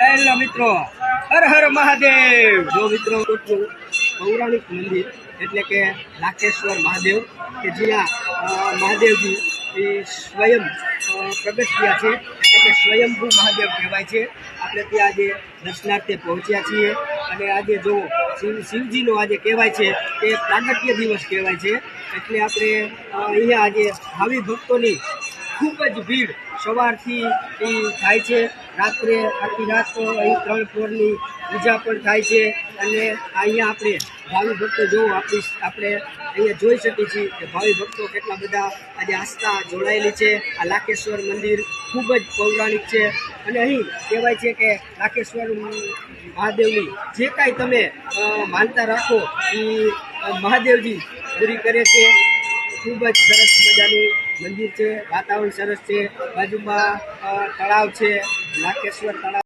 Hello મિત્રો, હર હર મહાદેવ। જો મિત્રો પૌરાણિક મંદિર એટલે કે લાખેશ્વર મહાદેવ કે જ્યાં મહાદેવજી એ સ્વયં પ્રગટ થયા છે, એટલે કે સ્વયંભૂ મહાદેવ કહેવાય છે। આપણે ત્યાં આજે દર્શનાર્થે પહોંચ્યા છીએ અને આજે જો શિવજીનો આજે કહેવાય છે કે પ્રાગટ્ય દિવસ કહેવાય છે, એટલે આપણે અહીંયા આજે ભાવિ ભક્તોની ખૂબ જ ભીડ સવારથી થાય છે। રાત્રે આખી રાત અહીં 3 ફ્લોરની પૂજા પણ થાય છે અને અહીંયા આપણે ભાવિ ભક્તો જો આપણે અહીંયા જોઈ શકીએ છીએ કે ભાવિ ભક્તો કેટલા બધા આજે આસ્થા જોડાયેલી છે। આ લાખેશ્વર મંદિર ખૂબ જ પૌરાણિક છે અને અહીં કહેવાય છે કે લાખેશ્વર મહાદેવની જે કાંઈ તમે માનતા રાખો એ મહાદેવજી પૂરી કરે છે। ખૂબ જ સરસ મજાનું મંદિર છે, વાતાવરણ સરસ છે, બાજુમાં તળાવ છે, લાખેશ્વર તળાવ।